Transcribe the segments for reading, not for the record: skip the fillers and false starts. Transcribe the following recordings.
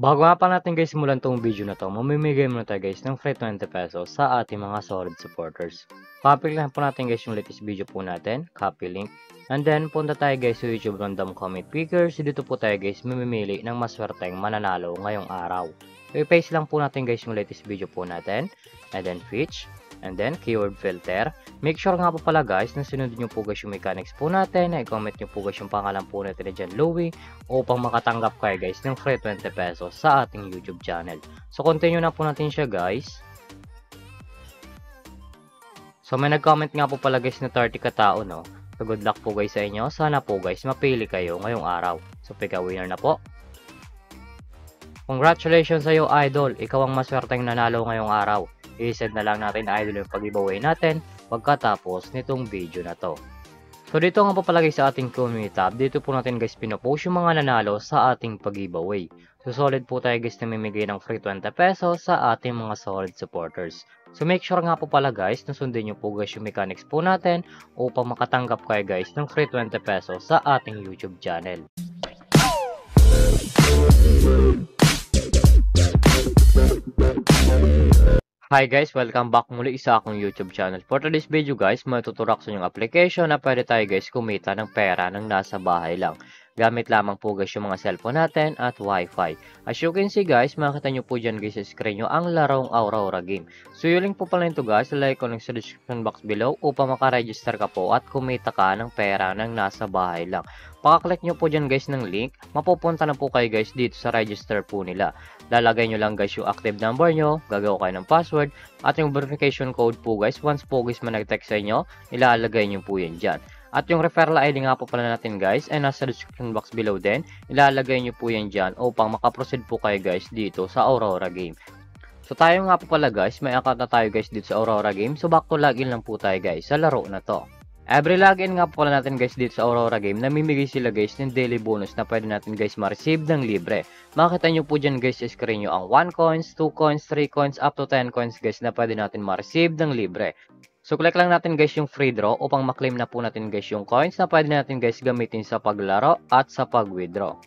Bago nga pa natin guys simulan tong video na to, mamimigay muna tayo guys ng free 20 pesos sa ating mga solid supporters. Copy lang po natin guys yung latest video po natin, copy link. And then punta tayo guys sa YouTube Random Comment Pickers. Dito po tayo guys mamimili ng maswerteng mananalo ngayong araw. I-paste lang po natin guys yung latest video po natin. And then fetch. And then keyword filter. Make sure nga po pala guys na sunodin nyo po guys yung mechanics po natin. I-comment nyo po guys yung pangalan po natin na dyan Louie upang makatanggap kayo guys ng free 20 pesos sa ating YouTube channel. So continue na po natin siya guys. So may nag-comment nga po pala guys na 30 katao no. So good luck po guys sa inyo. Sana po guys mapili kayo ngayong araw. So pick a winner na po. Congratulations sa iyo idol. Ikaw ang maswerteng nanalo ngayong araw. I-send na lang natin idol yung pag-giveaway natin pagkatapos nitong video na to. So dito nga po palagi sa ating community tab, dito po natin guys pinopost yung mga nanalo sa ating pag-giveaway. So solid po tayo guys na mamimigay ng free 20 pesos sa ating mga solid supporters. So make sure nga po pala guys na sundin nyo po guys yung mechanics po natin upang makatanggap kayo guys ng free 20 pesos sa ating YouTube channel. Hi guys! Welcome back muli sa akong YouTube channel. For today's video guys, matuturak sa inyong application na pwede tayo guys kumita ng pera ng nasa bahay lang. Gamit lamang po guys yung mga cellphone natin at wifi. As you can see guys, makikita nyo po dyan guys sa screen nyo ang larong Aurora game. So yung link po pala nito guys, like ko lang sa description box below upang makaregister ka po at kumita ka ng pera ng nasa bahay lang. Pakaklik nyo po dyan guys ng link, mapupunta na po kayo guys dito sa register po nila. Lalagay nyo lang guys yung active number nyo, gagawa kayo ng password, at yung verification code po guys, once po guys man-text sa inyo, ilalagay nyo po yan dyan. At yung referral ID nga po pala natin guys, ay nasa description box below din, ilalagay nyo po yan dyan upang makaproceed po kayo guys dito sa Aurora game. So tayo nga po pala guys, may account na tayo guys dito sa Aurora game, so back to login lang po tayo guys sa laro na to. Every login nga po pala natin guys dito sa Aurora game, namimigay sila guys ng daily bonus na pwede natin guys ma-receive ng libre. Makita nyo po dyan guys sa screen nyo ang 1 coins, 2 coins, 3 coins, up to 10 coins guys na pwede natin ma-receive ng libre. So click lang natin guys yung free draw upang maklaim na po natin guys yung coins na pwede natin guys gamitin sa paglaro at sa pag-withdraw.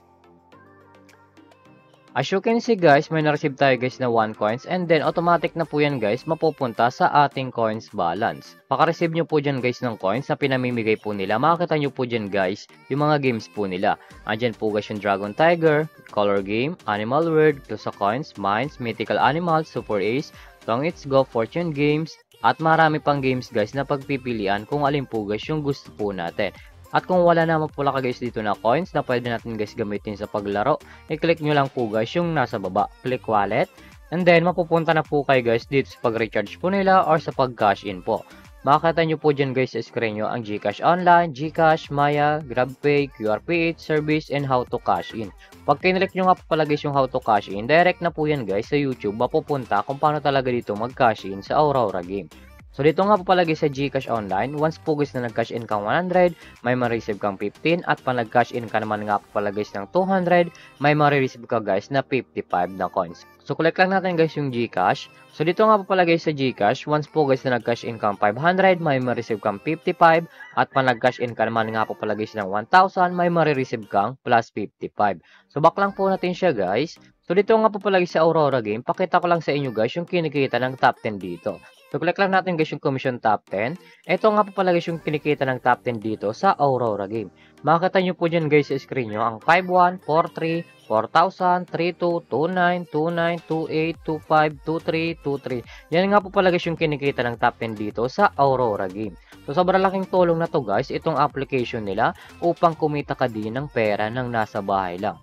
As you can see guys, may na-receive tayo guys na 1 coins and then automatic na po yan guys mapupunta sa ating coins balance. Paka-receive nyo po dyan guys ng coins na pinamimigay po nila. Makikita nyo po dyan guys yung mga games po nila. Andyan po guys yung Dragon Tiger, Color Game, Animal World, Clusa Coins, Mines, Mythical Animals, Super Ace, Long It's Go, Fortune Games, at marami pang games guys na pagpipilian kung alin po guys yung gusto po natin. At kung wala naman po ka guys dito na coins na pwede natin guys gamitin sa paglaro, i-click nyo lang po guys yung nasa baba. Click wallet. And then mapupunta na po kayo guys dito sa pag-recharge po nila or sa pag-cash in po. Makikita nyo po dyan guys sa screen nyo ang GCash Online, GCash, Maya, GrabPay, QRPH, Service, and How to Cash In. Pag kinlik nyo nga po pala guys yung How to Cash In, direct na po yan guys sa YouTube, mapupunta kung paano talaga dito mag-cash in sa Aurora game. So dito nga po pala guys sa GCash Online, once po guys na nag-cash in kang 100, may ma-receive kang 15, at pag nag-cash in ka naman nga po pala guys ng 200, may ma-receive ka guys na 55 na coins. So collect lang natin guys yung GCash. So dito nga po pala guys sa GCash, once po guys na nag-cash in kang 500, may ma-receive kang 55, at pag nag-cash in ka naman nga po pala guys ng 1,000, may ma-receive kang plus 55. So back lang po natin siya guys. So dito nga po pala guys sa Aurora game, pakita ko lang sa inyo guys yung kinikita ng top 10 dito. So click lang natin guys yung commission top 10. Ito nga po pala guys yung kinikita ng top 10 dito sa Aurora game. Makikita nyo po dyan guys sa screen nyo ang 51, 43, 4,000, 32, 29, 29, 28, 25, 23, 23. Yan nga po pala guys yung kinikita ng top 10 dito sa Aurora game. So sobrang laking tulong na to guys itong application nila upang kumita ka din ng pera ng nasa bahay lang.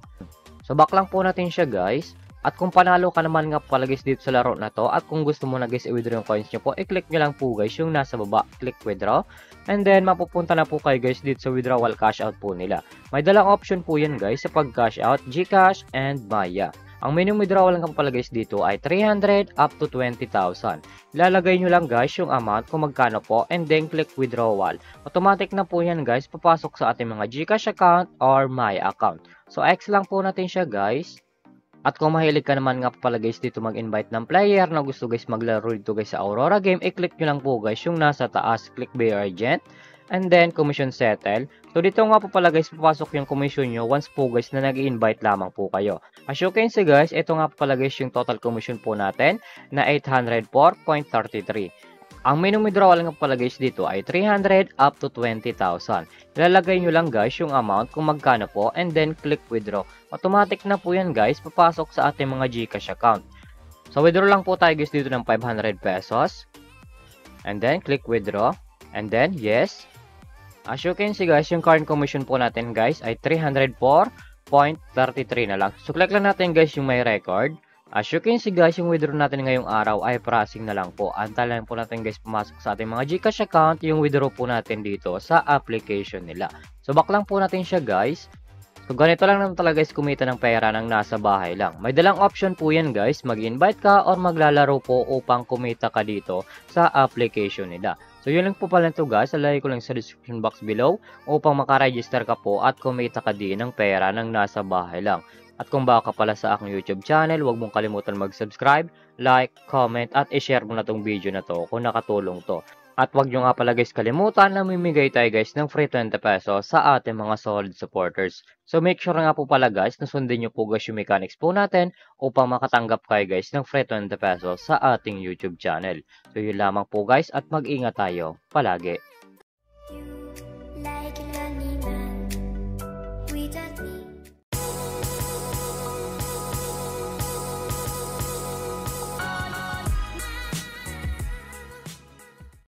So back lang po natin siya guys. At kung panalo ka naman nga pala guys dito sa laro na to, at kung gusto mo na guys i-withdraw yung coins nyo po, i-click nyo lang po guys yung nasa baba, click withdraw. And then mapupunta na po kayo guys dito sa withdrawal cash out po nila. May dalang option po yan guys sa pag cash out, GCash and Maya. Ang minimum withdrawal lang pala guys dito ay 300 up to 20,000. Ilalagay nyo lang guys yung amount kung magkano po and then click withdrawal. Automatic na po yan guys, papasok sa ating mga GCash account or Maya account. So X lang po natin siya guys. At kung mahilig ka naman nga pala guys dito mag-invite ng player na gusto guys maglaro dito guys sa Aurora game, i-click nyo lang po guys yung nasa taas, click Be Agent. and then commission settle. So dito nga po pala guys papasok yung commission nyo once po guys na nag-i-invite lamang po kayo. As you can see guys, ito nga po pala guys yung total commission po natin na 804.33. Ang minimum withdrawal nga pala guys dito ay 300 up to 20,000. Ilalagay nyo lang guys yung amount kung magkano po and then click withdraw. Automatic na po yan guys, papasok sa ating mga GCash account. So withdraw lang po tayo guys dito ng 500 pesos. And then click withdraw. And then yes. As you can see guys, yung current commission po natin guys ay 304.33 na lang. So click lang natin guys yung may record. As you can see guys, yung withdraw natin ngayong araw ay processing na lang po. Antayin lang po natin guys pumasok sa ating mga GCash account yung withdraw po natin dito sa application nila. So back lang po natin siya guys. So ganito lang naman talaga guys kumita ng pera ng nasa bahay lang. May dalang option po yan guys, mag-invite ka or maglalaro po upang kumita ka dito sa application nila. So yun lang po pala ito guys, alay ko lang sa description box below upang makaregister ka po at kumita ka din ng pera ng nasa bahay lang. At kung baka ka pala sa aking YouTube channel, huwag mong kalimutan mag-subscribe, like, comment, at i-share mo na tong video na to kung nakatulong to. At huwag nyo nga pala guys kalimutan na mamimigay tayo guys ng free 20 pesos sa ating mga solid supporters. So make sure nga po pala guys na sundin nyo po guys yung mechanics po natin upang makatanggap kayo guys ng free 20 pesos sa ating YouTube channel. So yun lamang po guys at mag-ingat tayo palagi. You like a lonely man without me.